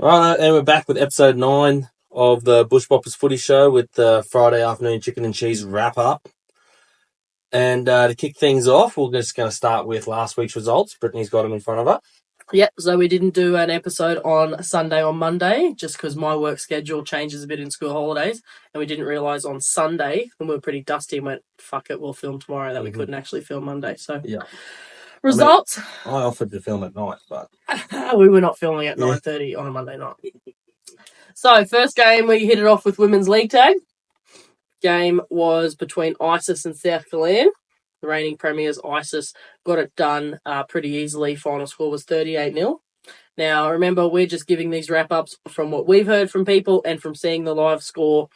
Right, and we're back with episode 9 of the Bush Boppers Footy Show with the Friday afternoon chicken and cheese wrap up. And to kick things off, we're just going to start with last week's results. Brittany's got them in front of her. Yep, so we didn't do an episode on Sunday or Monday just because my work schedule changes a bit in school holidays, and we didn't realise on Sunday, when we were pretty dusty, and went, fuck it, we'll film tomorrow, that we couldn't actually film Monday. So, Yeah. results. I offered to film at night, but we were not filming at 9:30 on a Monday night. So, first game, we hit it off with Women's League Tag. Game was between Isis and South Killeen. The reigning premiers, Isis, got it done pretty easily. Final score was 38-0. Now, remember, we're just giving these wrap-ups from what we've heard from people and from seeing the live score.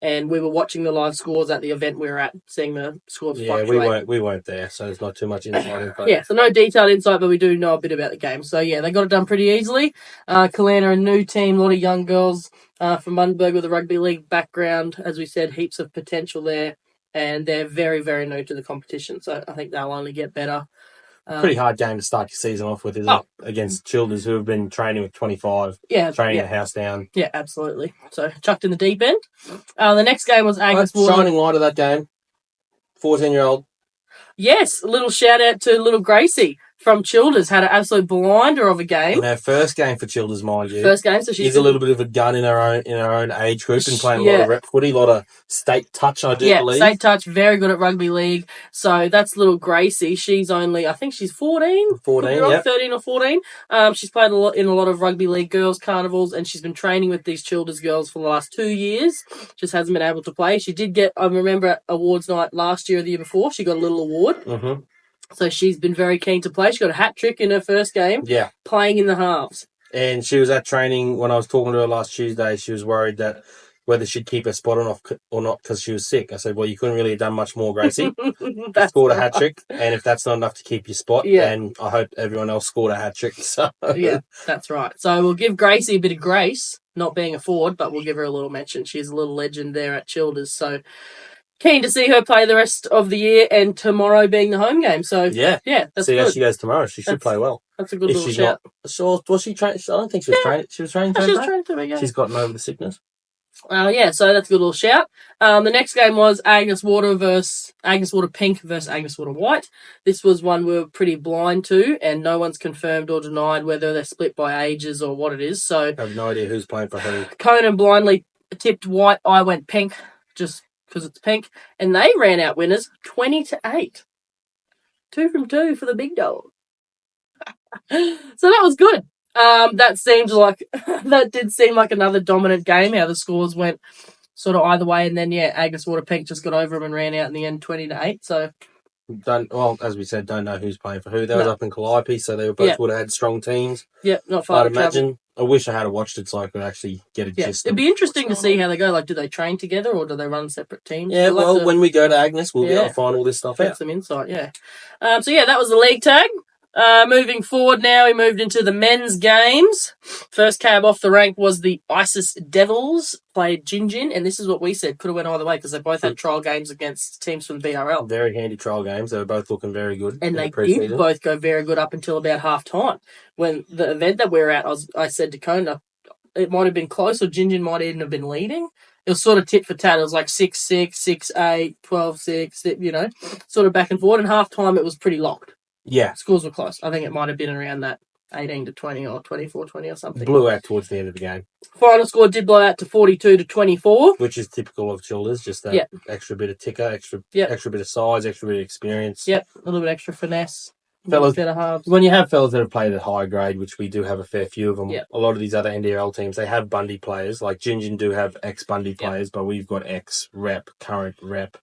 And we were watching the live scores at the event we were at, seeing the scores fluctuate. we weren't there, so there's not too much insight info. Yeah, so no detailed insight, but we do know a bit about the game. So, yeah, they got it done pretty easily. Killeen are a new team, a lot of young girls from Bundaberg with a rugby league background. As we said, heaps of potential there. And they're very, very new to the competition. So I think they'll only get better. Pretty hard game to start your season off with, isn't it? Against Childers, who have been training with 25. Yeah. Training a house down. Yeah, absolutely. So chucked in the deep end. The next game was Agnes Water. Shining light of that game. 14-year-old. Yes, a little shout out to little Gracie from Childers. Had an absolute blinder of a game. In her first game for Childers, mind you. First game, so she's a little bit of a gun in her own age group and playing a lot of rep footy, a lot of state touch, I do believe. Yeah, state touch, very good at rugby league. So that's little Gracie. She's only, I think she's 14. 13 or 14. She's played in a lot of rugby league girls carnivals, and she's been training with these Childers girls for the last 2 years. Just hasn't been able to play. She did get, I remember at awards night last year or the year before, she got a little award. Mm-hmm. So she's been very keen to play. She got a hat trick in her first game. Yeah. Playing in the halves. And she was at training when I was talking to her last Tuesday. She was worried that whether she'd keep her spot or not because she was sick. I said, well, you couldn't really have done much more, Gracie. Scored a hat trick. And if that's not enough to keep your spot, then I hope everyone else scored a hat trick. So. Yeah, that's right. So we'll give Gracie a bit of grace, not being a forward, but we'll give her a little mention. She's a little legend there at Childers. So keen to see her play the rest of the year and tomorrow being the home game. So, yeah, that's see good. How she goes tomorrow. She should play well. That's a good little shout. Was she trained? I don't think she was training. She was training She was training today, yeah. She's gotten over the sickness. So that's a good little shout. The next game was Agnes Water Pink versus Agnes Water White. This was one we were pretty blind to, and no one's confirmed or denied whether they're split by ages or what it is. So I have no idea who's playing for who. Conan blindly tipped White. I went Pink, just because it's pink, and they ran out winners 20-8. 2 from 2 for the big dog. So that was good. That did seem like another dominant game, how the scores went sort of either way, and then Agnes Water Pink just got over them and ran out in the end 20-8. So as we said, don't know who's playing for who. They was up in Calliope, so they both would have had strong teams. Yeah, not far. I'd imagine. I wish I had watched it so I could actually get a gist. It'd be interesting to see how they go. Like, do they train together or do they run separate teams? Yeah, when we go to Agnes, we'll be able to find all this stuff out. Get some insight, yeah. That was the league tag. Moving forward now, we moved into the men's games. First cab off the rank was the Isis Devils, played Gin, and this is what we said, could have went either way because they both had trial games against teams from the BRL. Very handy trial games. They were both looking very good. And they did both go very good up until about half-time. When the event that we were at, I said to Kona, it might have been close or Gin might even have been leading. It was sort of tit for tat. It was like 6-6, 6-8, 12-6, sort of back and forward. And half-time, it was pretty locked. Yeah. Scores were close. I think it might have been around that 18-20 or 24-20 or something. Blew out towards the end of the game. Final score did blow out to 42-24. Which is typical of Childers, just that extra bit of ticker, extra bit of size, extra bit of experience. Yep, a little bit extra finesse. Fellas, when you have fellas that have played at high grade, which we do have a fair few of them, a lot of these other NDL teams, they have Bundy players. Like Gin do have ex-Bundy players, but we've got ex-rep, current rep.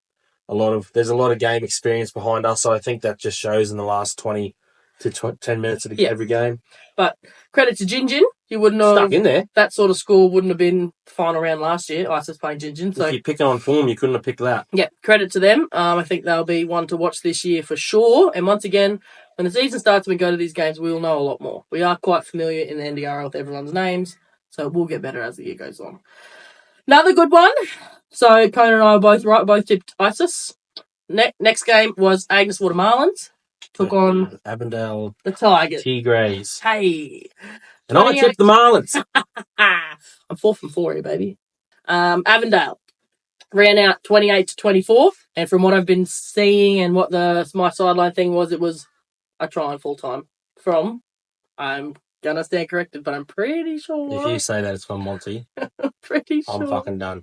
There's a lot of game experience behind us, so I think that just shows in the last 20 to 10 minutes of every game. But credit to Gin, you wouldn't have stuck in there. That sort of score wouldn't have been the final round last year. Isis playing Gin. So if you're picking on form, you couldn't have picked that. Yeah, credit to them. I think they'll be one to watch this year for sure. And once again, when the season starts and we go to these games, we will know a lot more. We are quite familiar in the NDRL with everyone's names, so we'll get better as the year goes on. Another good one. So Conan and I were both right, both tipped Isis. Next game was Agnes Water Marlins. Took on Avondale the Tigers. Tigres. Hey. And I tipped the Marlins. I'm 4 from 4 here, baby. Avondale ran out 28-24, and from what I've been seeing and what my sideline thing was, it was a try on full time from. I'm gonna stand corrected, but I'm pretty sure. If you say that it's from Monty, pretty sure. I'm fucking done.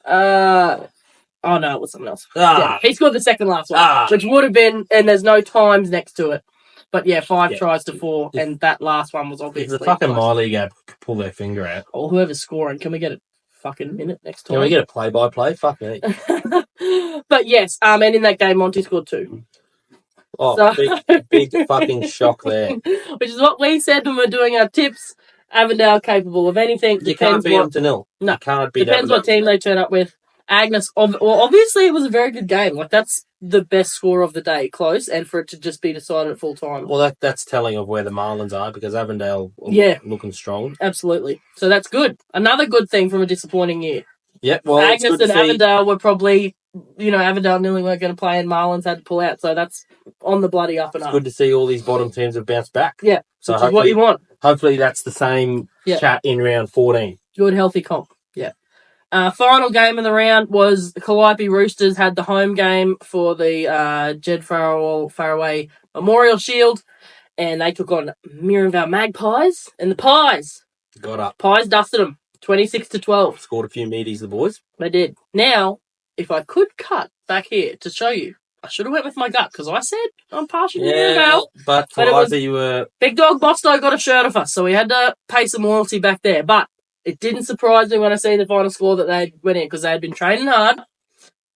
Oh no, it was someone else. Ah. Yeah, he scored the second last one, which would have been, and there's no times next to it. But yeah, 5 tries to 4, and that last one was obviously. If the fucking My League app pull their finger out. Or whoever's scoring, can we get a fucking minute next time? Can we get a play-by-play? Fuck me. But yes, and in that game, Monty scored 2. Oh, so, big fucking shock there. Which is what we said when we were doing our tips. Avondale capable of anything. You can't beat them to nil. No, you can't beat depends what team they turn up with. Agnes, obviously it was a very good game. Like, that's the best score of the day, close, and for it to just be decided at full time. Well, that's telling of where the Marlins are, because Avondale looking strong. Absolutely. So that's good. Another good thing from a disappointing year. Yep, well, Agnes and Avondale were probably, Avondale nearly weren't going to play and Marlins had to pull out, so that's on the bloody up and up. It's good to see all these bottom teams have bounced back. Yeah, so which is what you want. Hopefully that's the same chat in round 14. Good, healthy comp, yeah. Final game of the round was Calliope Roosters had the home game for the Jed Faraway Memorial Shield, and they took on Miriamvale Magpies, and the Pies got up. Pies dusted them 26-12. Scored a few meaties, the boys. They did. Now, if I could cut back here to show you, I should have went with my gut because I said I'm partial to Miriamvale. But either you were... Big Dog Bosto got a shirt off us, so we had to pay some loyalty back there, but it didn't surprise me when I seen the final score that they went in because they had been training hard.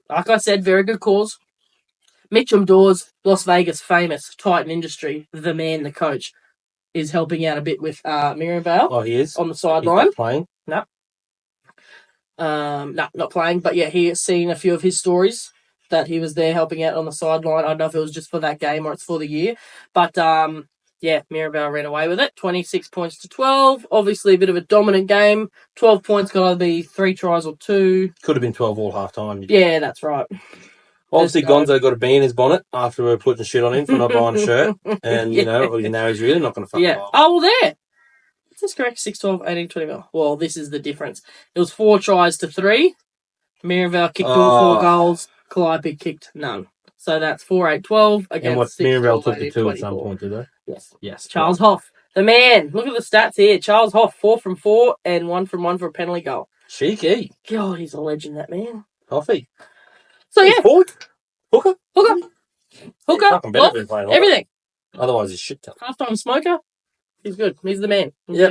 Like I said, very good cause. Mitchum Dawes, Las Vegas famous Titan Industry, the man, the coach, is helping out a bit with Miriamvale. Oh, he is? On the sideline. He's not playing? No. No, not playing, but yeah, he has seen a few of his stories that he was there helping out on the sideline. I don't know if it was just for that game or it's for the year, but yeah, Miriamvale ran away with it, 26-12. Obviously, a bit of a dominant game. 12 points could either be 3 tries or 2. Could have been 12 all half time. Yeah, that's right. Obviously, Gonzo got a bee in his bonnet after we were putting shit on him for not buying a shirt, and now he's really not going to fuck him up. Oh, well, there. Is this correct? 6, 12, 18, 20. Well, this is the difference. It was 4 tries to 3. Miriamvale kicked all 4 goals. Calliope kicked none. So that's 4-8-12 against and what 6, Miriamvale 12, took 18, the 2 24. at some point, did they? Yes. Charles Hoff, the man. Look at the stats here. Charles Hoff, 4 from 4 and 1 from 1 for a penalty goal. Cheeky. God, he's a legend, that man. Hoffy. So yeah. Hooker. Everything. Otherwise, he's shit. Half-time smoker. He's good. He's the man. Yeah.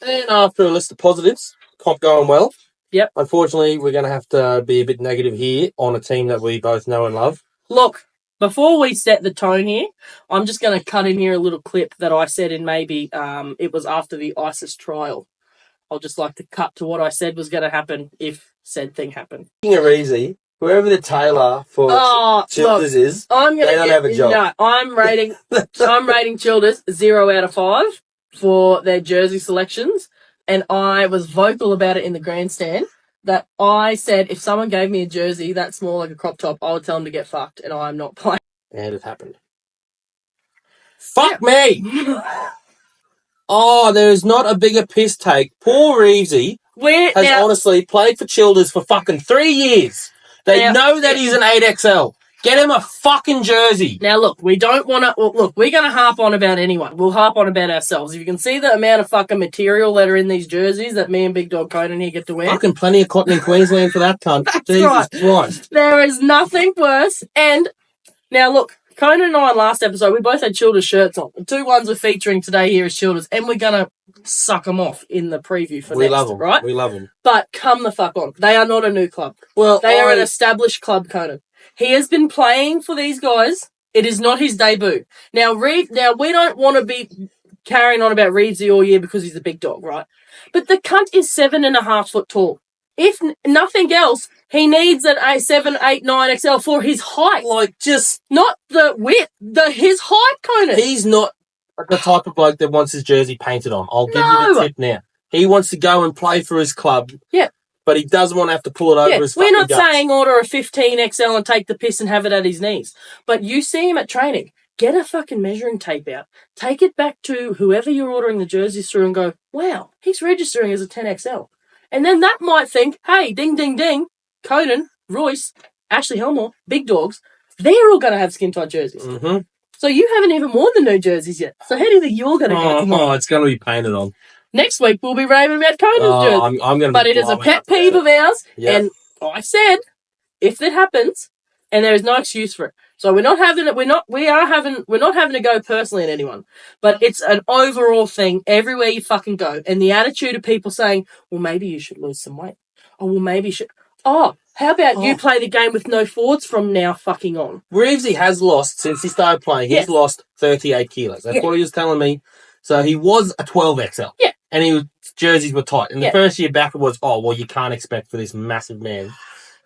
And after a list of positives, comp going well. Yep. Unfortunately, we're going to have to be a bit negative here on a team that we both know and love. Look, before we set the tone here, I'm just going to cut in here a little clip that I said in maybe it was after the ISIS trial. I'll just like to cut to what I said was going to happen if said thing happened. Easy. Whoever the tailor for Childers is, they don't have a job. No, I'm rating Childers 0 out of 5 for their jersey selections, and I was vocal about it in the grandstand that I said if someone gave me a jersey that small like a crop top, I would tell them to get fucked, and I'm not playing. And it happened. Fuck me! Oh, there is not a bigger piss take. Poor Reevesy has honestly played for Childers for fucking 3 years. They know that he's an 8XL. Get him a fucking jersey. Now, look, we don't want to... Look, we're going to harp on about anyone. We'll harp on about ourselves. If you can see the amount of fucking material that are in these jerseys that me and Big Dog Conan here get to wear... Fucking plenty of cotton in Queensland for that cunt. Jesus Christ. There is nothing worse. And now, look, Conan and I, last episode, we both had Childers shirts on. The 2 ones we're featuring today here is Childers, and we're going to suck them off in the preview for next, love them, right? We love them. But come the fuck on. They are not a new club. Well, they are an established club, Conan. He has been playing for these guys. It is not his debut. Now, we don't want to be carrying on about Reedsy all year because he's a big dog, right? But the cunt is 7.5 foot tall. If nothing else, he needs an 7, 8, 9 XL for his height. Like, just... Not the width, his height, Conan. He's not the type of bloke that wants his jersey painted on. I'll give you the tip now. He wants to go and play for his club. Yeah. But he doesn't want to have to pull it over his fucking We're not guts. saying order a 15 XL and take the piss and have it at his knees. But you see him at training. get a fucking measuring tape out, take it back to whoever you're ordering the jerseys through and go, wow, he's registering as a 10XL. And then that might think, hey, ding, ding, ding, Conan, Royce, Ashley Helmore, big dogs, they're all going to have skin-tight jerseys. Mm-hmm. So you haven't even worn the new jerseys yet. So how do you think you're going to get them on? Oh, it's going to be painted on. Next week, we'll be raving about Conan's jersey. I'm going to But it is a pet peeve of ours. Yep. And I said, if that happens, and there is no excuse for it. So we're not having it. We're not having to go personally at anyone. But it's an overall thing everywhere you fucking go. And the attitude of people saying, well, maybe you should lose some weight. Oh, well, maybe you should. Oh, how about you play the game with no forwards from now fucking on? Reevesy has lost, since he started playing, he's lost 38 kilos. That's what he was telling me. So he was a 12XL. Yeah. And his jerseys were tight. And the first year back it was, you can't expect for this massive man.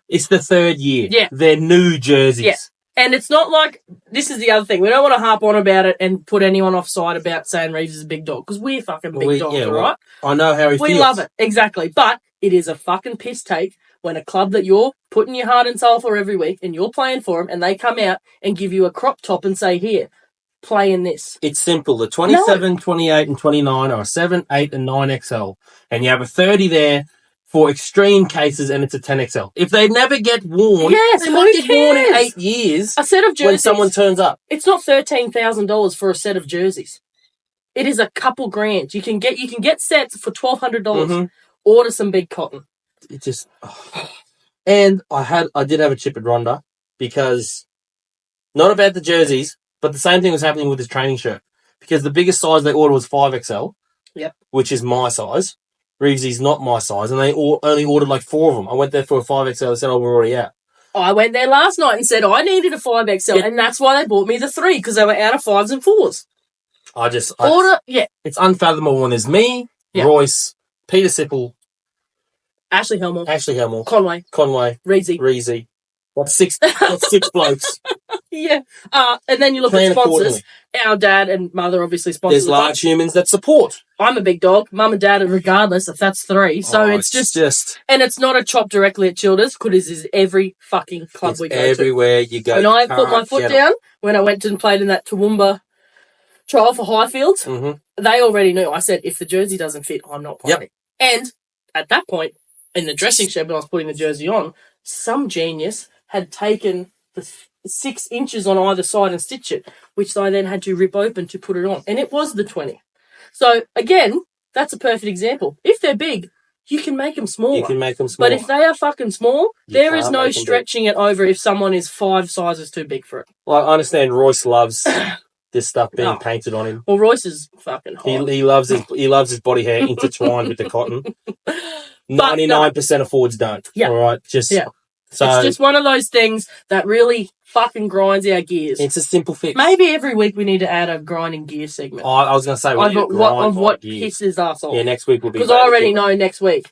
It's the third year. Yeah. They're new jerseys. Yeah. And it's not like, this is the other thing, we don't want to harp on about it and put anyone offside about saying Reeves is a big dog, because we're fucking big dogs, all right? I know how he feels. We love it, exactly. But it is a fucking piss take when a club that you're putting your heart and soul for every week and you're playing for them and they come out and give you a crop top and say, here, play in this. It's simple. The 27, 28 and 29 are a 7, 8 and 9XL. And you have a 30 there for extreme cases, and it's a 10XL. If they never get worn, they might get worn in 8 years. A set of jerseys. When someone turns up. It's not $13,000 for a set of jerseys. It is a couple grand. You can get sets for $1,200. Mm-hmm. Order some big cotton. It just... Oh. And I did have a chip at Ronda, because not about the jerseys, but the same thing was happening with his training shirt. Because the biggest size they ordered was 5XL. Yep. Which is my size. Reevesy's not my size, and they only ordered like 4 of them. I went there for a 5XL. They said, we're already out. I went there last night and said I needed a 5XL, and that's why they bought me the 3, because they were out of 5s and 4s. It's unfathomable when there's me, Royce, Peter Sipple, Ashley Helmore, Conway, Reezy. That's 6 blokes. Yeah. And then you look at sponsors. Our dad and mother obviously sponsor. There's large humans that support. I'm a big dog. Mum and dad, regardless if that's 3. So it's just... And it's not a chop directly at Childers, because it's every fucking club we go everywhere you go. When I put my foot down, when I went and played in that Toowoomba trial for Highfields, they already knew. I said, if the jersey doesn't fit, I'm not playing. Yep. And at that point, in the dressing shed when I was putting the jersey on, some genius had taken the 6 inches on either side and stitch it, which I then had to rip open to put it on. And it was the 20. So, again, that's a perfect example. If they're big, you can make them smaller. But if they are fucking small, there is no stretching it over if someone is 5 sizes too big for it. Well, I understand Royce loves this stuff being painted on him. Well, Royce is fucking hot. He loves his body hair intertwined with the cotton. 99% of forwards don't. Yeah. All right? So it's just one of those things that really fucking grinds our gears. It's a simple fix. Maybe every week we need to add a grinding gear segment. Oh, I was going to say, what pisses us off. Yeah, next week will be. Because I already know next week.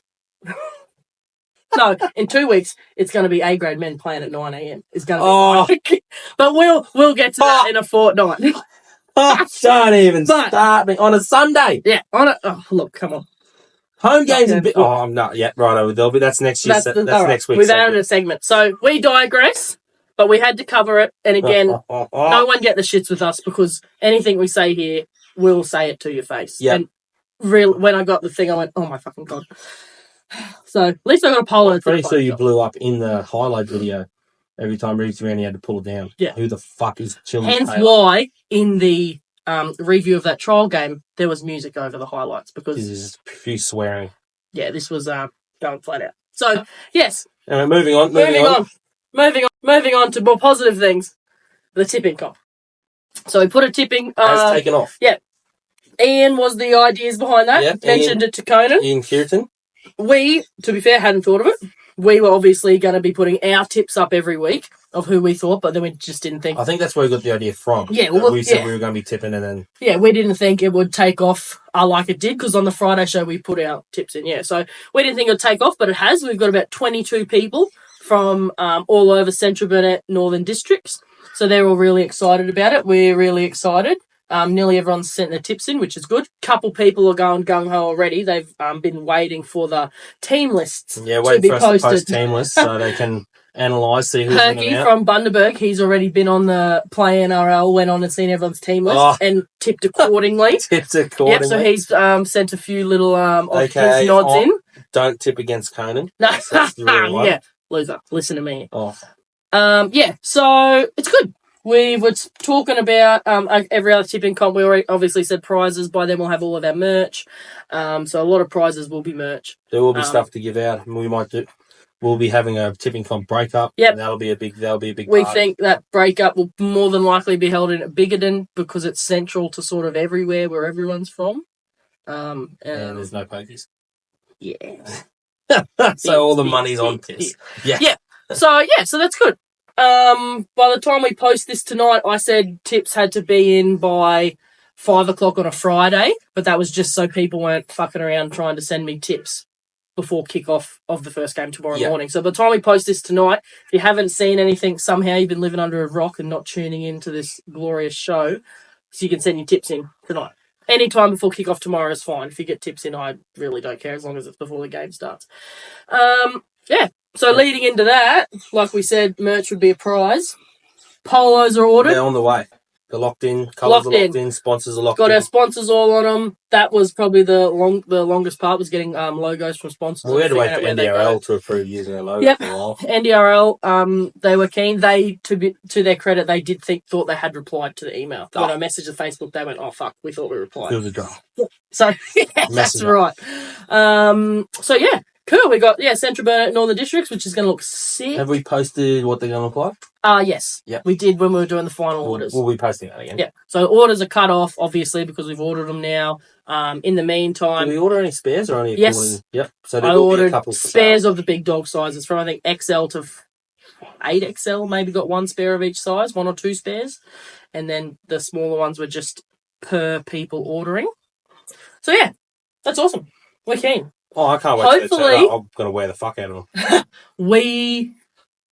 No, in 2 weeks it's going to be A grade men playing at 9 a.m. It's going to be but we'll get to that in a fortnight. Don't even start me on a Sunday. Yeah, look, come on. Home games and no, yeah, righto. That's next year. That's next week. We've added a segment, so we digress, but we had to cover it. And again, no one get the shits with us, because anything we say here, we'll say it to your face. Yeah. And when I got the thing, I went, "Oh my fucking god!" So at least I got a polo. I'm pretty sure you blew up in the highlight video every time Reeves ran. He had to pull it down. Yeah. Who the fuck is chilling? Hence why in the review of that trial game, there was music over the highlights, because there's a few swearing. Yeah, this was going flat out. So yes. Moving on to more positive things. The tipping comp. So we put a tipping. Has taken off. Yeah. Ian was the ideas behind that. Yeah, mentioned it to Conan. Ian Kierton. We, to be fair, hadn't thought of it. We were obviously going to be putting our tips up every week of who we thought, but then we just didn't think. I think that's where we got the idea from. Yeah, we said we were going to be tipping, and then. Yeah, we didn't think it would take off like it did, because on the Friday show we put our tips in. Yeah, so we didn't think it would take off, but it has. We've got about 22 people from all over Central Burnett Northern districts, so they're all really excited about it. We're really excited. Nearly everyone's sent their tips in, which is good. Couple people are going gung-ho already. They've been waiting for the team lists to be for us posted. to post team lists so they can analyse, see who's in Perky and out. from Bundaberg, he's already been on the Play NRL, went on and seen everyone's team list and tipped accordingly. Yep, so he's sent a few little his nods in. Don't tip against Conan. No, That's the real one. Yeah, loser. Listen to me. Oh. So it's good. We were talking about every other tipping comp. We already obviously said prizes. By then we'll have all of our merch. So a lot of prizes will be merch. There will be stuff to give out. We'll be having a tipping comp breakup. Yep. And that'll be a big We think that breakup will more than likely be held in Bigoden because it's central to sort of everywhere where everyone's from. And there's no pokies. Yeah. So all the money's on piss. Yeah. So that's good. By the time we post this tonight, I said tips had to be in by 5 o'clock on a Friday, but that was just so people weren't fucking around trying to send me tips before kickoff of the first game tomorrow morning. So by the time we post this tonight, if you haven't seen anything, somehow you've been living under a rock and not tuning into this glorious show, so you can send your tips in tonight. Any time before kickoff tomorrow is fine. If you get tips in, I really don't care as long as it's before the game starts. So leading into that, like we said, merch would be a prize. Polos are ordered. They're on the way. They're locked in. Colours are locked in. Sponsors are locked in. Got our sponsors all on them. That was probably the longest part, was getting logos from sponsors. We had to wait for NDRL to approve using their logo for a while. NDRL, they were keen. They, to their credit, they thought they had replied to the email. When I messaged the Facebook, they went, "Oh fuck, we thought we replied." It was a draft. So that's right. Cool. We got Central Burnett and all the districts, which is going to look sick. Have we posted what they're going to look like? Yes. Yep. We did when we were doing the final orders. We'll be posting that again. Yeah. So orders are cut off, obviously, because we've ordered them now. In the meantime, did we order any spares or only? Yes. Yep. So I ordered a couple spares of the big dog sizes from I think XL to 8XL. Maybe got one spare of each size, one or two spares, and then the smaller ones were just per people ordering. So yeah, that's awesome. We're keen. Oh, I can't wait. Hopefully, I'm going to wear the fuck out of them.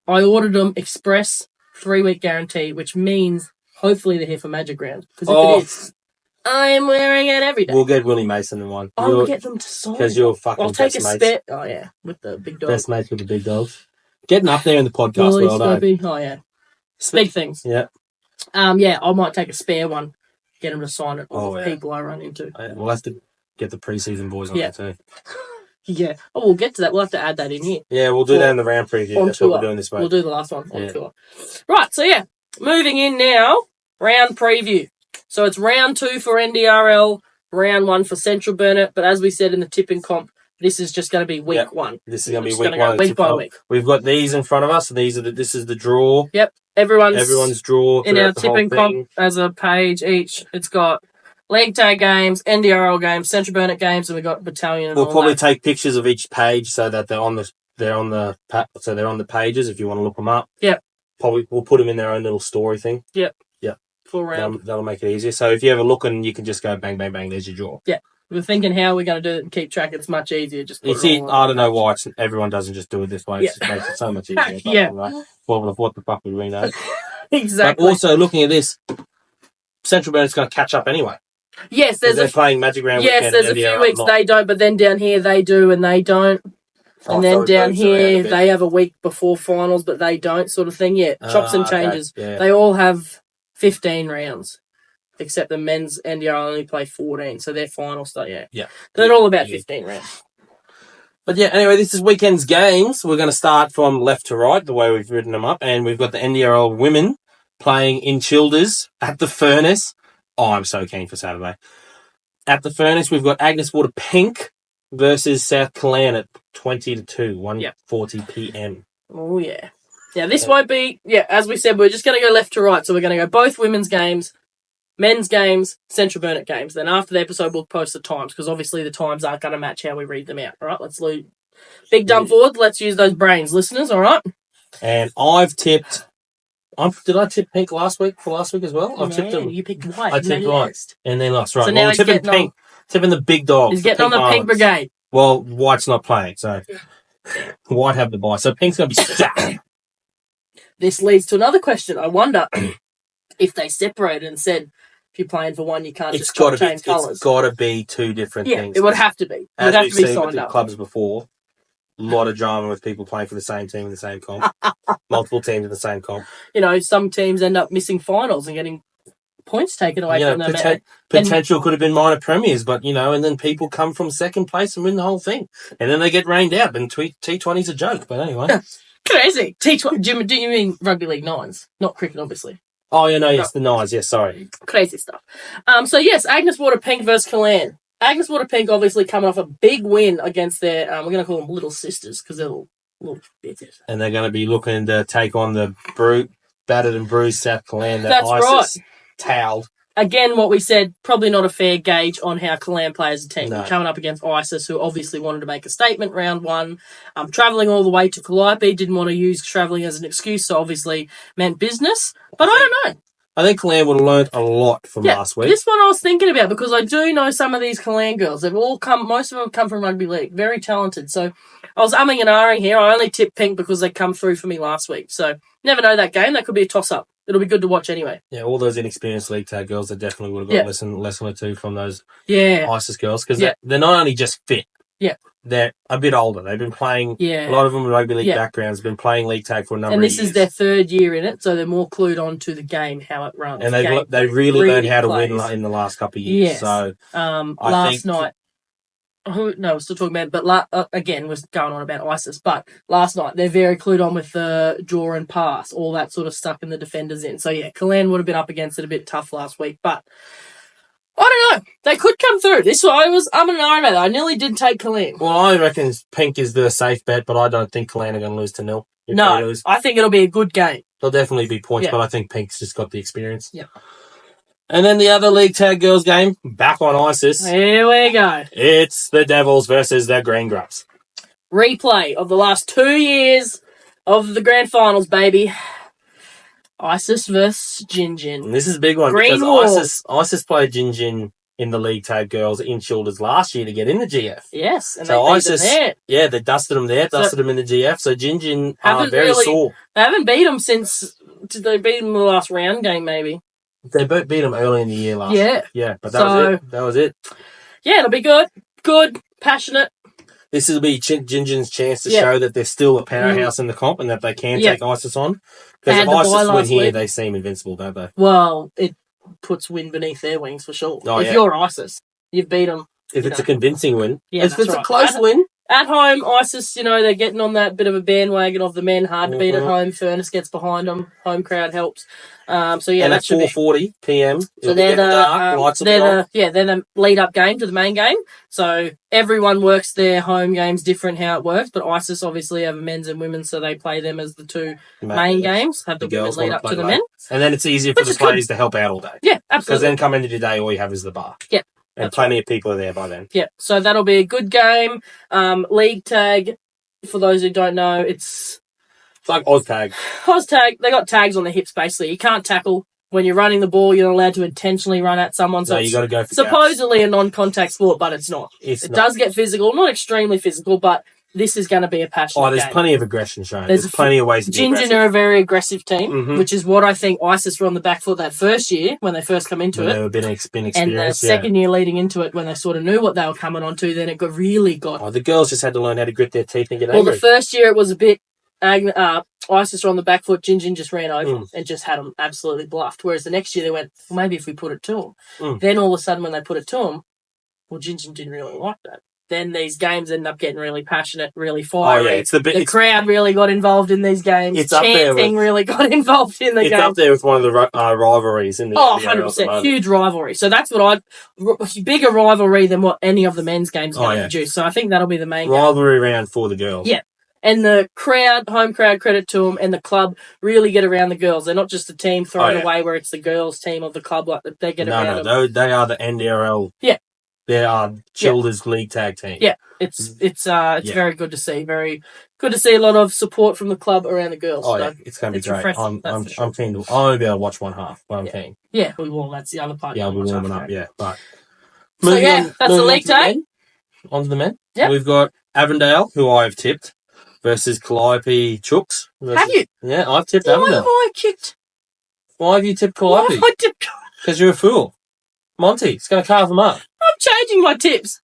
I ordered them express 3-week guarantee, which means hopefully they're here for Magic Round. Because if it is, I am wearing it every day. We'll get Willie Mason in one. I'll get them to sign. Because you're fucking I'll take a spare. Oh yeah, with the big dogs. Best mates with the big dogs. Getting up there in the podcast world, Oh yeah, big things. Yeah. I might take a spare one. Get them to sign it. All the people I run into. We'll have to get the preseason boys on there too. Yeah. Oh, we'll get to that. We'll have to add that in here. Yeah, we'll do that in the round preview. That's what we're doing this week. We'll do the last one on tour. Right, so moving in now, round preview. So it's round 2 for NDRL, round 1 for Central Burnett, but as we said in the tipping comp, this is just going to be week 1. This is going to be week 1. Week by week. We've got these in front of us, and this is the draw. Yep. Everyone's draw in our tipping comp as a page each. It's got League Day games, NDRL games, Central Burnett games, and we've got battalion. And we'll probably take pictures of each page so that they're on the pages if you want to look them up. Yep. Probably we'll put them in their own little story thing. Yep. Yep. Full round. That'll make it easier. So if you have a look and you can just go bang, bang, bang, there's your draw. Yeah. We're thinking how we're going to do it and keep track. It's much easier. I don't know why everyone doesn't just do it this way. It just makes it so much easier. Yeah. Right? What the fuck would we know? Exactly. But also looking at this, Central Burnett's going to catch up anyway. Yes, they're playing Magic Round. Yes, there's a few weeks they don't, but then down here they do and they don't. And then down here they have a week before finals, but they don't, sort of thing. Yeah, chops and changes. Okay. Yeah. They all have 15 rounds, except the men's NDR only play 14, so their finals start. Yeah. They're all about 15 rounds. But anyway, this is weekend's games. We're going to start from left to right, the way we've written them up, and we've got the NDRL women playing in Childers at the Furnace. Oh, I'm so keen for Saturday. At the Furnace, we've got Agnes Water Pink versus South Killeen at 20-2, 1:40 p.m. Oh, yeah. Yeah, this won't be... Yeah, as we said, we're just going to go left to right. So we're going to go both women's games, men's games, Central Burnett games. Then after the episode, we'll post the times because obviously the times aren't going to match how we read them out. All right, let's leave. Big dump forward. Let's use those brains, listeners. All right? And I've tipped... did I tip pink last week as well? I've tipped them. You picked white. I tipped white. And then lost. Right. So now we're tipping pink. Tipping the big dogs. He's getting on the pink brigade. Well, white's not playing, so white have the bye. So pink's going to be stacked. This leads to another question. I wonder if they separated and said, If you're playing for one, you can't It's just got to be. change colours. It's got to be two different Yeah, things. it would have to be. It As would have we've to be seen with signed the up. clubs before, a lot of drama with people playing for the same team in the same comp. Multiple teams in the same comp. You know, some teams end up missing finals and getting points taken away from them. Potential could have been minor premiers, but, and then people come from second place and win the whole thing. And then they get rained out, and T20's a joke. But anyway. Crazy. T20. Do you mean rugby league nines? Not cricket, obviously. Oh, yeah, no, yes, the nines, yes, sorry. Crazy stuff. So, yes, Agnes Water Pink versus Killeen. Agnes Water Pink obviously coming off a big win against their, we're going to call them little sisters because they're little bitches. And they're going to be looking to take on the battered and bruised South Killeen. That's ISIS right. Toweled. Again, what we said, probably not a fair gauge on how Killeen play as a team. No. Coming up against ISIS, who obviously wanted to make a statement round one. Travelling all the way to Calliope, didn't want to use travelling as an excuse, so obviously meant business. But I don't know. I think Killeen would have learned a lot from last week. This one I was thinking about because I do know some of these Killeen girls. They've all most of them have come from rugby league. Very talented. So I was umming and ahhing here. I only tipped Pink because they come through for me last week. So never know that game. That could be a toss-up. It'll be good to watch anyway. Yeah, all those inexperienced league tag girls, they definitely would have got lesson or two from those ISIS girls because they're not only just fit. Yeah. They're a bit older. They've been playing, a lot of them with rugby league backgrounds, been playing league tag for a number of years. And this is their third year in it, so they're more clued on to the game, how it runs. And they really learned how to win in the last couple of years. Yes. So last night, we're still talking about it, but again, we're going on about ISIS, but last night, they're very clued on with the draw and pass, all that sort of stuff in the defenders in. So, Killeen would have been up against it a bit tough last week, but I don't know. They could come through. I'm an iron about that. I nearly did take Killeen. Well, I reckon Pink is the safe bet, but I don't think Killeen are going to lose to 0. No, I think it'll be a good game. There'll definitely be points, but I think Pink's just got the experience. Yep. And then the other league tag girls game, back on ISIS. Here we go. It's the Devils versus the Green Grubs. Replay of the last 2 years of the grand finals, baby. ISIS versus Gin. And this is a big one because ISIS played Gin in the league tag girls in Childers last year to get in the GF. Yes, and so they ISIS, them there. They dusted them there, dusted them in the GF. So Gin are very sore. They haven't beat them since. Did they beat them in the last round game? Maybe they beat them early in the year last. Yeah, but that was it. Yeah, it'll be good. Good, passionate. This will be Gingin's chance to show that they're still a powerhouse in the comp and that they can take ISIS on. Because if ISIS win here, they seem invincible, don't they? Well, it puts wind beneath their wings for sure. Oh, if you're ISIS, you've beat them. If it's a convincing win. If it's a close win. At home, ISIS, they're getting on that bit of a bandwagon of the men. Hard to beat at home. Furness gets behind them. Home crowd helps. And at 4:40 p.m. So they're the lead-up game to the main game. So everyone works their home games different how it works. But ISIS obviously have men's and women's, so they play them as the two main games. Have the women lead up to the men. And then it's easier for the players to help out all day. Yeah, absolutely. Because then come into the day, all you have is the bar. Yeah. And plenty of people are there by then. Yeah, so that'll be a good game. League tag, for those who don't know, it's like OzTag. OzTag, they got tags on the hips, basically. You can't tackle. When you're running the ball, you're not allowed to intentionally run at someone. So you got to go for supposedly a non-contact sport, but it's not. It does get physical. Not extremely physical, but this is going to be a passionate there's game. Plenty of aggression shown. There's plenty of ways to be aggressive. Gin are a very aggressive team, which is what I think ISIS were on the back foot that first year when they first come into it. They've been experienced. And the second year leading into it when they sort of knew what they were coming onto, then it really got... the girls just had to learn how to grit their teeth and get angry. Well, the first year it was a bit... ISIS were on the back foot, Gin just ran over and just had them absolutely bluffed. Whereas the next year they went, well, maybe if we put it to them. Then all of a sudden when they put it to them, well, Gin didn't really like that. Then these games end up getting really passionate, really fiery. The crowd really got involved in these games. Chanting really got involved in the game. It's up there with one of the rivalries in the 100%. Huge rivalry. So that's what bigger rivalry than what any of the men's games going to produce. So I think that'll be the main rivalry round for the girls. Yeah. And the home crowd, credit to them, and the club really get around the girls. They're not just a team thrown away where it's the girls' team of the club. Like they get around them. No, they are the NDRL. Yeah. They are Childers league tag team. Yeah, it's very good to see. Very good to see a lot of support from the club around the girls. It's going to be great. I'm keen to. I won't be able to watch one half, but I'm keen. Yeah, well, that's the other part. Yeah, I'll be warming up. Yeah, but that's the league tag. On to the men. Yeah, we've got Avondale, who I've tipped, versus Calliope Chooks. Have you? Yeah, I've tipped Avondale. Why have I tipped? Why have you tipped Calliope? Why have I tipped? Because you're a fool. Monty, it's going to carve them up. I'm changing my tips.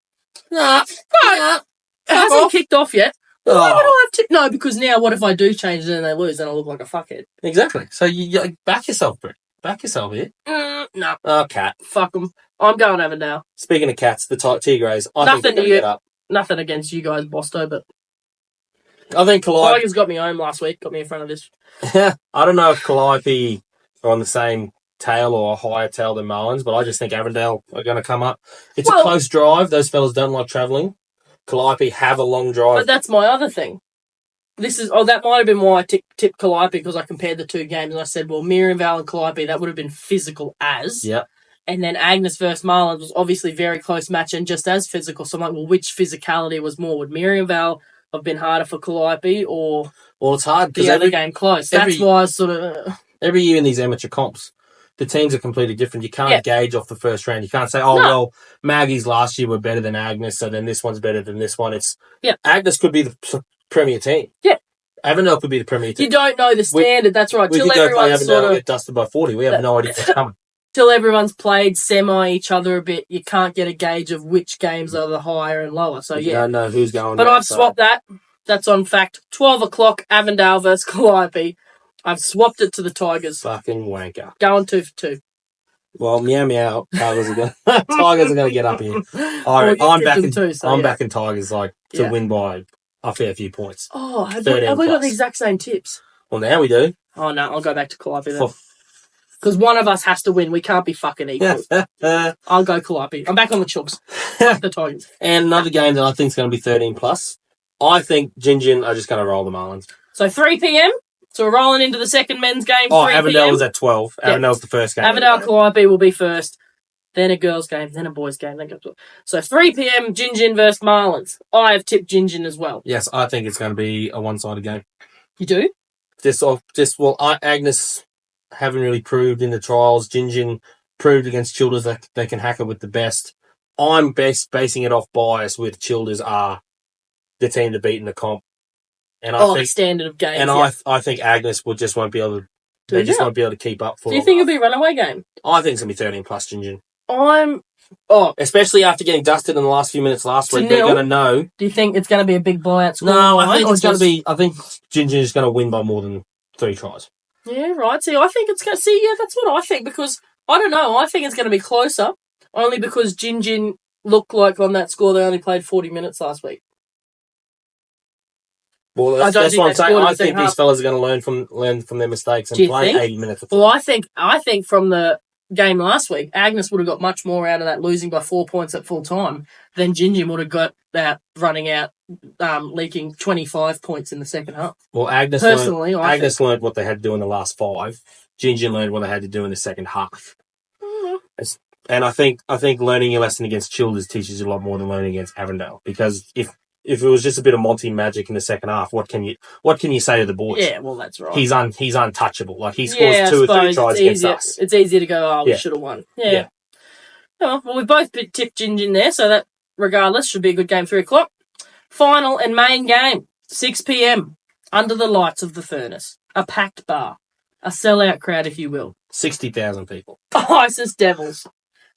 Nah. It hasn't kicked off yet. Why would I have tip? No, because now what if I do change it and they lose? Then I look like a fuckhead. Exactly. So you back yourself, Britt. Back yourself here. No. Oh, cat. Fuck them. I'm going Avondale. Speaking of cats, the Tigres, I think they're going to get up. Nothing against you guys, Bosto, but I think Calliope... Tigers got me home last week, got me in front of this. I don't know if Calliope are on the same tail or a higher tail than Marlins, but I just think Avondale are going to come up. It's a close drive. Those fellas don't like travelling. Calliope have a long drive. But that's my other thing. That might have been why I tipped Calliope, because I compared the two games and I said, well, Miriam Vale and Calliope, that would have been physical as. Yeah. And then Agnes versus Marlins was obviously very close match and just as physical. So I'm like, well, which physicality was more? Would Miriam Vale have been harder for Calliope or it's hard the other game close? That's why I sort of... Every year in these amateur comps, the teams are completely different. You can't gauge off the first round. You can't say, well, Maggie's last year were better than Agnes, so then this one's better than this one. Agnes could be the premier team. Yeah. Avondale could be the premier team. You don't know the standard. That's right. We could go play Avondale and get dusted by 40. We have no idea what's coming. Till everyone's played semi each other a bit, you can't get a gauge of which games are the higher and lower. So, you don't know who's going. But I've swapped that. That's on fact. 12 o'clock, Avondale versus Calliope. I've swapped it to the Tigers. Fucking wanker. Going 2 for 2. Well, meow. Tigers are going to get up here. I'm backing Tigers to win by a fair few points. Oh, have we got the exact same tips? Well, now we do. Oh, no, I'll go back to Calliope then. Because one of us has to win. We can't be fucking equal. I'll go Calliope. I'm back on the Chooks. The Tigers. And another game that I think is going to be 13 plus. I think Gingin are just going to roll the Marlins. So 3 p.m. So we're rolling into the second men's game. Avondale was at 12. Yeah. Avondale's the first game. Avondale Calliope will be first. Then a girls' game. Then a boys' game. Then so 3 p.m. Gingin versus Marlins. I have tipped Gingin as well. Yes, I think it's going to be a one-sided game. You do? Agnes haven't really proved in the trials. Gingin proved against Childers that they can hack it with the best. I'm basing it off bias with Childers are the team to beat in the comp. And I think standard of games. And I think Agnes won't be able to. They just won't be able to keep up for. Do you think it'll be a runaway game? I think it's gonna be 13 plus Gingin. Especially after getting dusted in the last few minutes last week, they're gonna know. Do you think it's gonna be a big blowout score? No, I think it's gonna be. I think Gingin is gonna win by more than 3 tries. Yeah, right. See, I think it's gonna. That's what I think because I don't know. I think it's gonna be closer only because Gingin looked like on that score they only played 40 minutes last week. Well, that's what I'm saying. I think these fellas are going to learn from their mistakes and play 80 minutes. Well, I think from the game last week, Agnes would have got much more out of that losing by 4 points at full time than Gingin would have got that running out, leaking 25 points in the second half. Well, Agnes learned what they had to do in the last 5. Gingin learned what they had to do in the second half. Mm-hmm. And I think learning your lesson against Childers teaches you a lot more than learning against Avondale because if it was just a bit of Monty magic in the second half, what can you say to the boys? Yeah, well, that's right. He's untouchable. Like he scores 2 or 3 tries against us. It's easier to go, we should have won. Yeah. Oh, well, we both tipped Gingin there, so that regardless should be a good game. 3 o'clock. Final and main game, 6 p.m. under the lights of the furnace, a packed bar, a sellout crowd, if you will. 60,000 people. Isis Devils,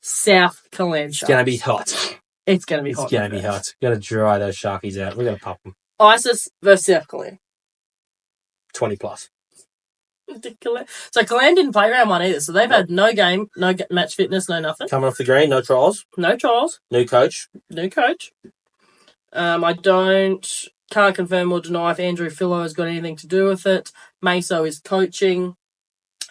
South Kalan Sharks. It's going to be hot. It's going to be hot. It's going to be hot. Got to dry those Sharkies out. We're going to pop them. Isis versus South Kalan. 20 plus. So Kalan didn't play round 1 either. So they've had no game, no match fitness, no nothing. Coming off the green, no trials. No trials. New coach. I can't confirm or deny if Andrew Philo has got anything to do with it. Meso is coaching.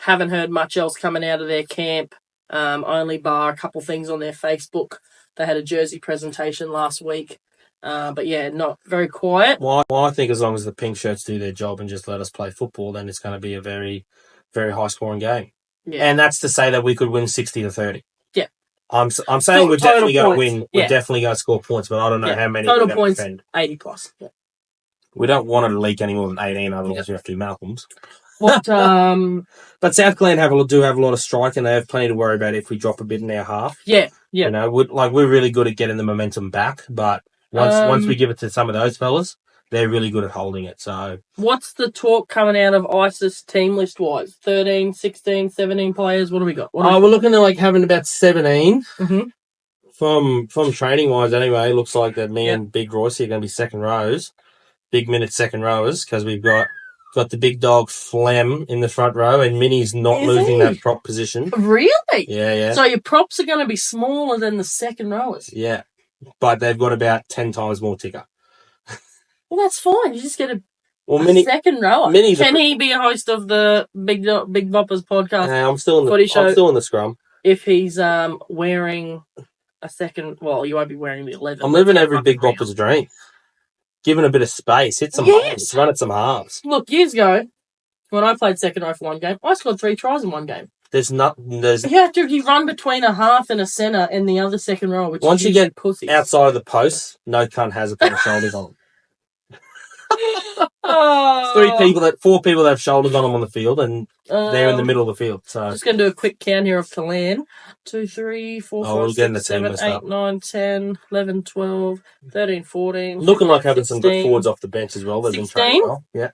Haven't heard much else coming out of their camp. Only bar a couple things on their Facebook. They had a jersey presentation last week. But yeah, not very quiet. Well, I think as long as the pink shirts do their job and just let us play football, then it's going to be a very, very high-scoring game. Yeah. And that's to say that we could win 60-30. Yeah. I'm saying we're definitely going to win. We're definitely going to score points, but I don't know how many. Total points, 80 plus. Yeah. We don't want to leak any more than 18, otherwise we have to do Malcolm's. But South Kalan do have a lot of strike, and they have plenty to worry about if we drop a bit in our half. Yeah. You know, we're really good at getting the momentum back, but once we give it to some of those fellas, they're really good at holding it. So, what's the talk coming out of ISIS team list wise? 13, 16, 17 players. What do we got? we're looking at having about 17. Mm-hmm. From training wise, anyway, it looks like that me and Big Royce are going to be second rows, big minute second rowers, because we've got the big dog Flem in the front row, and Minnie's not losing that prop position. Really? Yeah. So your props are going to be smaller than the second rowers. Yeah, but they've got about 10 times more ticker. Well, that's fine. You just get a second rower. Can he be a host of the Big Boppers podcast? I'm still in the scrum. If he's wearing a second, well, you won't be wearing the 11. I'm living every Big Bopper's dream. Given a bit of space, hit some halves, run at some halves. Look, years ago, when I played second row for one game, I scored 3 tries in one game. You run between a half and a centre in the other second row, which once you get pussies. Outside of the post, no cunt has a pair of shoulders on them. 4 people that have shoulders on them on the field, and they're in the middle of the field. So just going to do a quick count here of Kalan. 2, 3, 4, 5, 6, 7, 8, 9, 10, 11, 12, 13, 14. Looking like having 16, some good forwards off the bench as well. They've 16, been training well. Yeah.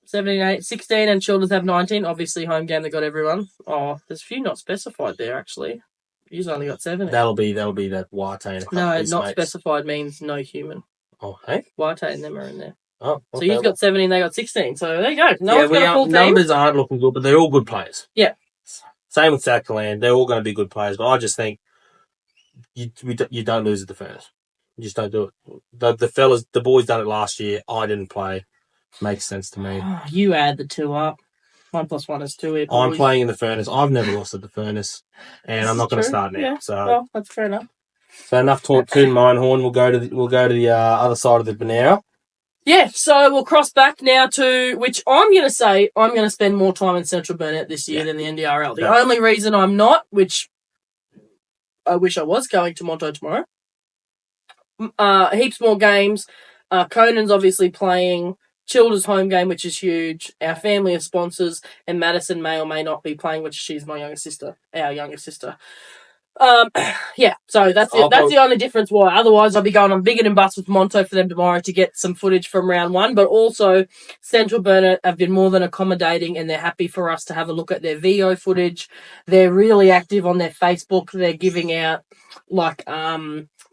17, 8, 16, and Childers have 19. Obviously, home game, they got everyone. Oh, there's a few not specified there, actually. You've only got 7. That'll be that Warte. No, not specified means no human. Oh, hey? Warte and them are in there. Oh, okay. So you've got 17, they got 16. So there you go. One's got a full team. Numbers aren't looking good, but they're all good players. Yeah. Same with South Calan. They're all going to be good players, but I just think you don't lose at the Furnace. You just don't do it. The boys done it last year. I didn't play. Makes sense to me. You add the 2 up. 1 + 1 is 2 here. I'm playing in the Furnace. I've never lost at the Furnace, and I'm not going to start now. Yeah. So, well, that's fair enough. So enough talk to Minehorn. We'll go to the other side of the Bonera. Yeah, so we'll cross back now to, which I'm going to say, I'm going to spend more time in Central Burnett this year than the NDRL. The only reason I'm not, which I wish I was going to Monto tomorrow, heaps more games. Conan's obviously playing. Childers' home game, which is huge. Our family of sponsors, and Madison may or may not be playing, which she's my younger sister, our younger sister. Yeah, so that's it. That's the only difference why. Otherwise, I'll be going on Biggin and Bus with Monto for them tomorrow to get some footage from round 1. But also, Central Burnett have been more than accommodating, and they're happy for us to have a look at their VO footage. They're really active on their Facebook. They're giving out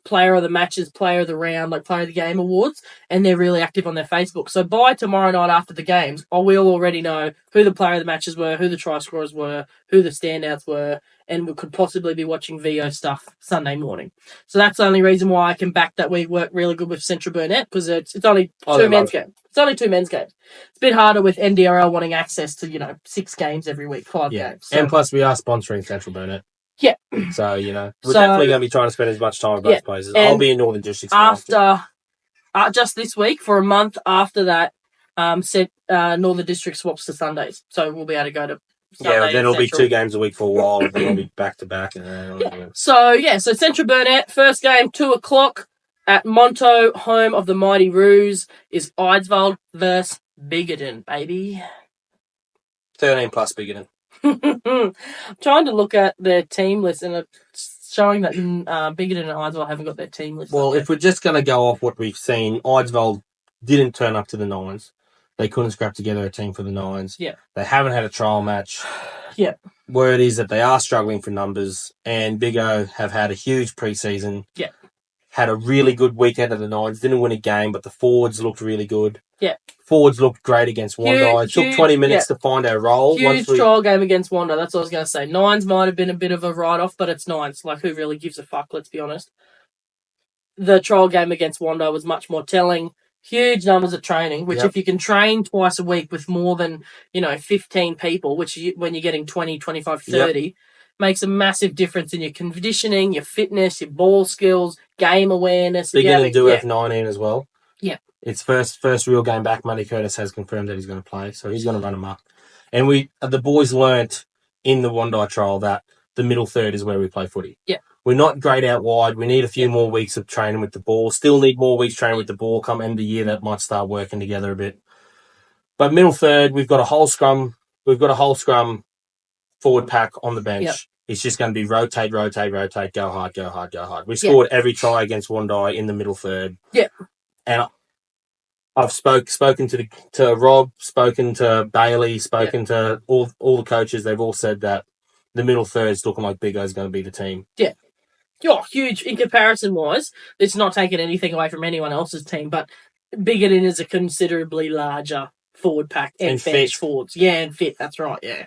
player of the matches, player of the round, player of the game awards, and they're really active on their Facebook. So by tomorrow night after the games, I will already know who the player of the matches were, who the try scorers were, who the standouts were, and we could possibly be watching VO stuff Sunday morning. So that's the only reason why I can back that we work really good with Central Burnett, because it's only 2 men's games. It's only 2 men's games. It's a bit harder with NDRL wanting access to, 6 games every week, 5 games. So. And plus we are sponsoring Central Burnett. Yeah. So, we're definitely going to be trying to spend as much time with both places. I'll be in Northern Districts. After, just this week, for a month after that, Northern District swaps to Sundays. So we'll be able to go to Sunday. Yeah, then it'll be 2 games a week for a while. And then it'll be back-to-back. So Central Burnett, first game, 2:00 at Monto, home of the Mighty Roos, is Eidsvold versus Biggin, baby. 13 plus Biggin. I'm trying to look at their team list, and it's showing that Biggin and Eidsvold haven't got their team list. Well, if we're just going to go off what we've seen, Eidsvold didn't turn up to the Nines. They couldn't scrap together a team for the Nines. Yeah. They haven't had a trial match. Yeah. Word is that they are struggling for numbers, and Big O have had a huge preseason. Yeah. Had a really good weekend at the Nines. Didn't win a game, but the forwards looked really good. Yeah. Forwards looked great against Wanda. It took 20 minutes to find our role. Huge trial game against Wanda. That's what I was going to say. Nines might have been a bit of a write-off, but it's Nines. Who really gives a fuck, let's be honest. The trial game against Wanda was much more telling. Huge numbers of training, which if you can train twice a week with more than, 15 people, which when you're getting 20, 25, 30, makes a massive difference in your conditioning, your fitness, your ball skills, game awareness. They're going to do F19 as well. Yeah. It's first real game back. Matty Curtis has confirmed that he's going to play, so he's going to run him up. And the boys learnt in the Wandai trial that the middle third is where we play footy. Yeah. We're not great out wide. We need a few more weeks of training with the ball. Still need more weeks training with the ball. Come end of the year, that might start working together a bit. But middle third, we've got a whole scrum. We've got a whole scrum forward pack on the bench. Yep. It's just going to be rotate, go hard, go hard, go hard. We scored every try against Wandai in the middle third. Yeah. And I've spoken to Rob, spoken to Bailey, spoken to all the coaches. They've all said that the middle third's looking like Big O's going to be the team. Yeah. Oh, huge in comparison wise. It's not taking anything away from anyone else's team, but Bigoton is a considerably larger forward pack and bench forwards. Yeah, and fit. That's right. Yeah.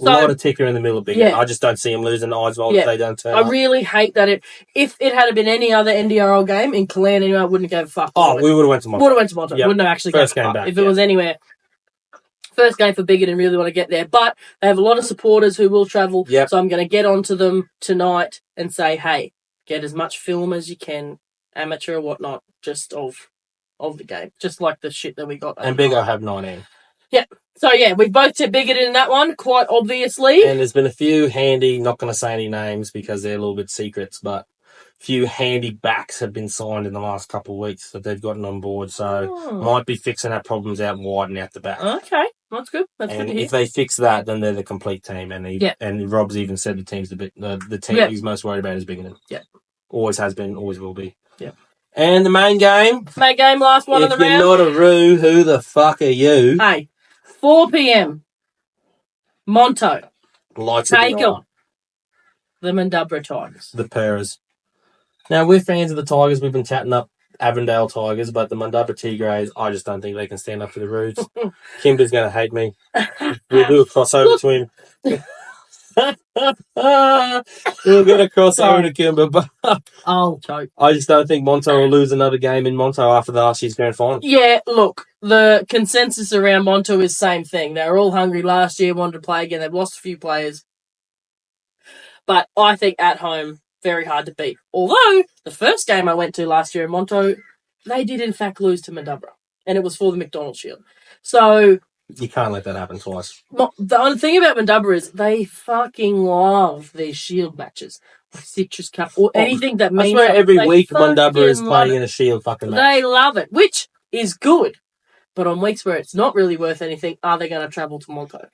A lot of ticker in the middle of Bigoton. Yeah. I just don't see him losing Oswald if they don't turn up. I really hate that if it had been any other NDRL game in Killeen anyway, I wouldn't give a fuck. Oh, we would have went to Monto. Yep. Wouldn't have actually First game back. If it was anywhere. First game for Bigoton, really want to get there. But they have a lot of supporters who will travel. Yep. So I'm going to get onto them tonight and say, hey, get as much film as you can, amateur or whatnot, just of the game. Just like the shit that we got. And Big O have 19. Yeah. So, yeah, we both took Bigoton in that one, quite obviously. And there's been a few handy, not going to say any names because they're a little bit secrets, but a few handy backs have been signed in the last couple of weeks that they've gotten on board. So, might be fixing our problems out and widening out the back. Okay. That's good. That's good to hear. If they fix that, then they're the complete team. And Rob's even said the team's the team he's most worried about is Bigoton. Yeah. Always has been, always will be. Yeah. And the main game. Last one of the round. If you're not a Roo, who the fuck are you? Hey. 4 p.m. Monto. Take on the Mandurah Tigers. The Peras. Now, we're fans of the Tigers. We've been chatting up Avondale Tigers, but the Mandurah Tigers, I just don't think they can stand up to the Roos. Kimber's going to hate me. We'll do a crossover to him. We'll get a crossover to Kimber, but I'll choke. I just don't think Monto will lose another game in Monto after the last year's grand final. Yeah, look, the consensus around Monto is same thing. They were all hungry last year, wanted to play again. They've lost a few players. But I think at home, very hard to beat. Although, the first game I went to last year in Monto, they did in fact lose to Mandurah. And it was for the McDonald Shield. So you can't let that happen twice. The only thing about Mandurah is they fucking love their shield matches. Citrus Cup or anything that means. I swear every week Mandurah is playing in a shield fucking match. They love it, which is good. But on weeks where it's not really worth anything, are they going to travel to Monto?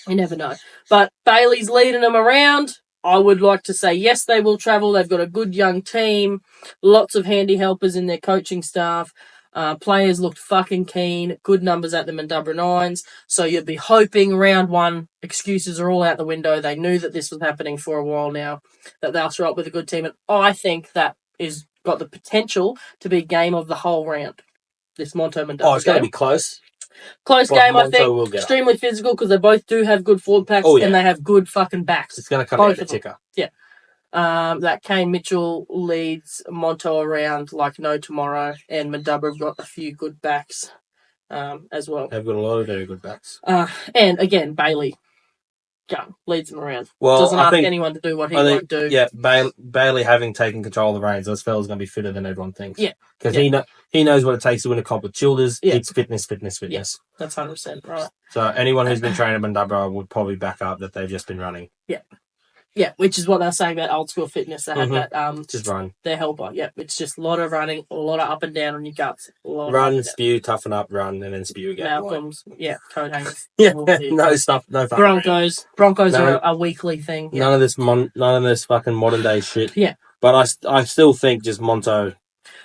You never know. But Bailey's leading them around. I would like to say, yes, they will travel. They've got a good young team. Lots of handy helpers in their coaching staff. Players looked fucking keen. Good numbers at the Mandurah Nines. So you'd be hoping round one, excuses are all out the window. They knew that this was happening for a while now, that they'll show up with a good team. And I think that is got the potential to be game of the whole round. This Monto Mandurah. Oh, it's going to be close. Close game, I think. Extremely physical because they both do have good forward packs and they have good fucking backs. It's going to come out the ticker. Yeah. That Kane Mitchell leads Monto around like no tomorrow, and Mandurah have got a few good backs as well. They've got a lot of very good backs. And again, Bailey leads them around. Well, doesn't ask anyone to do what he won't do. Yeah, Bailey having taken control of the reins, those fellas going to be fitter than everyone thinks. Yeah. Because he knows what it takes to win a comp with Childers. Yeah. It's fitness. Yeah, that's 100% right. So anyone who's been training Mandurah would probably back up that they've just been running. Yeah. Yeah, which is what they're saying about old school fitness. They have that just run. Their helper. Yeah, it's just a lot of running, a lot of up and down on your guts. Run, spew, toughen up, run, and then spew again. Malcolms, coat hangers. No stuff, no fucking Broncos are a weekly thing. Yeah. None of this fucking modern day shit. Yeah. But I still think just Monto.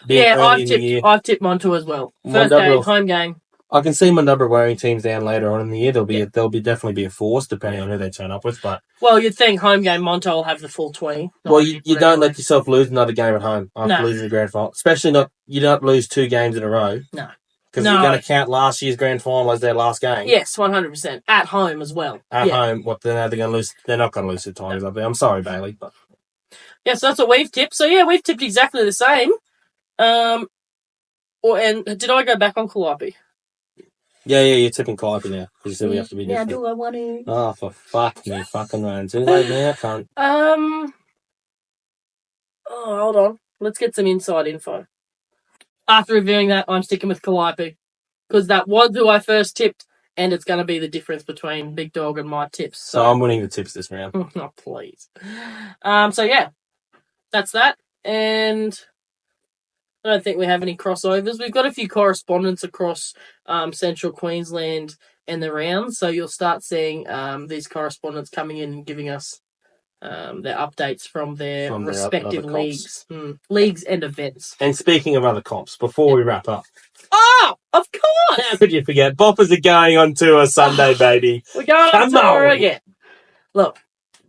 I've tipped Monto as well. First game, home game. I can see Mandurah wearing teams down later on in the year. They'll definitely be a force depending on who they turn up with. But you'd think home game Monto will have the full 20. Well, you don't let yourself lose another game at home after losing the grand final, especially you don't lose 2 games in a row. No, because you're going to count last year's grand final as their last game. Yes, 100% at home as well. At home, they're going to lose. They're not going to lose to Tigers up there. I'm sorry, Bailey, but so that's what we've tipped. So we've tipped exactly the same. And did I go back on Calliope? Yeah, you're tipping Calliope now. Because you said we have to be different. Yeah, do I want to? Oh, for fuck me, fucking man. Too late now, cunt. Hold on. Let's get some inside info. After reviewing that, I'm sticking with Calliope. Because that was who I first tipped, and it's going to be the difference between Big Dog and my tips. So I'm winning the tips this round. Oh, please. That's that. And I don't think we have any crossovers. We've got a few correspondents across central Queensland and the rounds, so you'll start seeing these correspondents coming in and giving us their updates from their respective leagues and events. And speaking of other comps, before we wrap up, Oh, of course. How could you forget? Boppers are going on tour Sunday, baby. We're going on tour again. Look,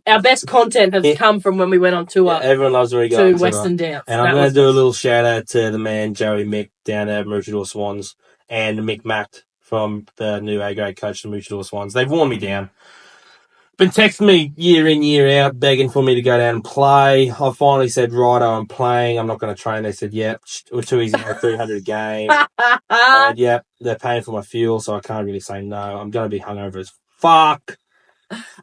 our best content has come from when we went on tour. Yeah, everyone loves where we go to Western Downs. And I'm going to do a little shout out to the man Joey Mick down at Maroochydore Swans and Mick Matt from the new A-grade coach of the Maroochydore Swans. They've worn me down. Been texting me year in, year out, begging for me to go down and play. I finally said, righto, I'm playing. I'm not going to train. They said, yep, we're too easy, 300 a game. Yep, they're paying for my fuel, so I can't really say no. I'm going to be hungover as fuck.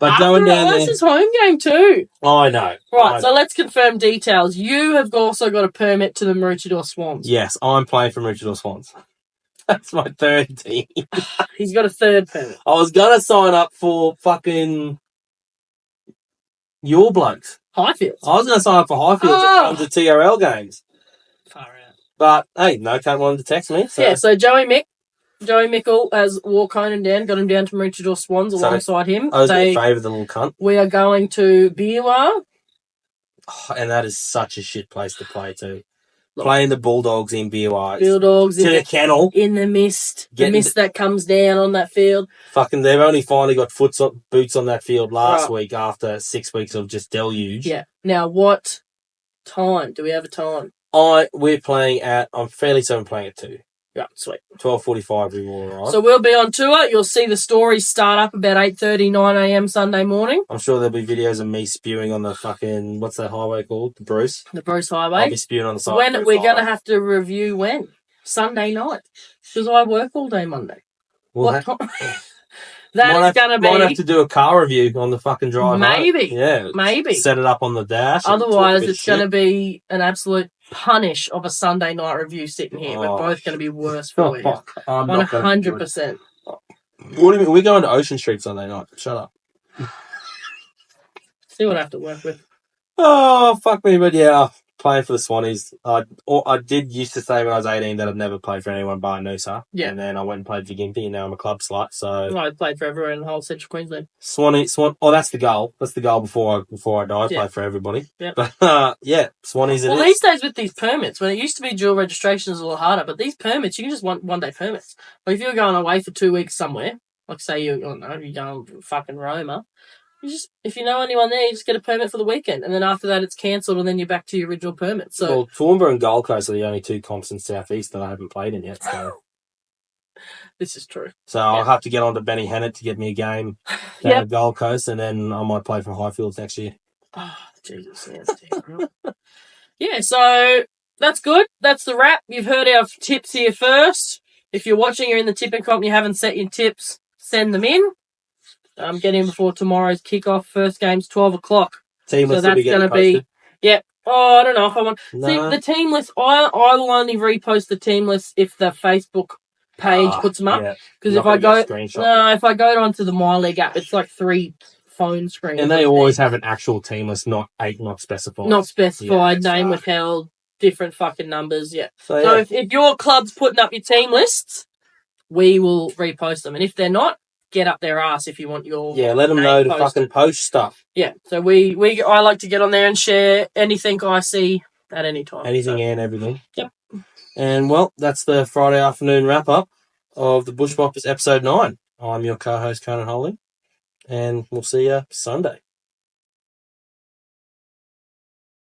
But going down there... This is home game too. I know. Right, so let's confirm details. You have also got a permit to the Maroochydore Swans. Yes, I'm playing for Maroochydore Swans. That's my third team. He's got a third permit. I was going to sign up for fucking... your blokes. Highfields. I was going to sign up for Highfields that comes to TRL games. Far out. But, hey, no cunt wanted to text me. So. Yeah, so Joey Mickle has walked Conan down, got him down to Maroochydore Swans alongside him. I was going to favour the little cunt. We are going to Biwa. Oh, and that is such a shit place to play too. Playing the Bulldogs in Biwa. Bulldogs in the kennel. In the mist. The mist that comes down on that field. Fucking, they've only finally got boots on that field last week after 6 weeks of just deluge. Yeah. Now, what time? Do we have a time? We're playing at, I'm fairly certain playing at 2. Yeah, sweet. 12:45 we will arrive. So we'll be on tour. You'll see the stories start up about 8:30, 9 a.m. Sunday morning. I'm sure there'll be videos of me spewing on the fucking, what's that highway called? The Bruce? The Bruce Highway. I'll be spewing on the side. When we're going to have to review when? Sunday night. Because I work all day Monday. What time? That is going to be... Might have to do a car review on the fucking drive. Maybe. Home. Yeah. Maybe. Set it up on the dash. Otherwise, it's going to be an absolute punish of a Sunday night review sitting here. We're both going to be worse for you. 100%. What do you mean? We're going to Ocean Street Sunday night. Shut up. See what I have to work with. Oh, fuck me. But yeah, playing for the Swannies. I did used to say when I was 18 that I'd never played for anyone bar Noosa. Yeah. And then I went and played for Gympie, and now I'm a club slut. So I played for everyone in the whole Central Queensland. Swan. Oh, that's the goal. That's the goal before I die. I play for everybody. Yeah. But yeah, Swannies. Well, these days with these permits, when it used to be dual registration, is a little harder. But these permits, you can just want 1 day permits. But if you're going away for 2 weeks somewhere, like say you're going to fucking Roma. If you know anyone there, you just get a permit for the weekend, and then after that, it's cancelled, and then you're back to your original permit. So, well, Toowoomba and Gold Coast are the only two comps in South East that I haven't played in yet. So, this is true. So I'll have to get on to Benny Hennett to get me a game down at Gold Coast, and then I might play for Highfields next year. Oh, Jesus, yeah. So that's good. That's the wrap. You've heard our tips here first. If you're watching, you're in the tipping comp, and you haven't set your tips, send them in. Get in before tomorrow's kickoff. First game's 12 o'clock. Team list will be getting posted. Yeah. Oh, I don't know if I want... No. See, the team list, I will only repost the team list if the Facebook page puts them up. Because if I go onto the My League app, it's like 3 phone screens. And they always have an actual team list, not specified. Not specified, name withheld, different fucking numbers, So if your club's putting up your team lists, we will repost them. And if they're not, get up their ass if you want your let them know to fucking post stuff. Yeah, so I like to get on there and share anything I see at any time. Anything and everything. Yep. And well, that's the Friday afternoon wrap up of the Bushboppers episode 9. I'm your co-host Conan Holley, and we'll see you Sunday.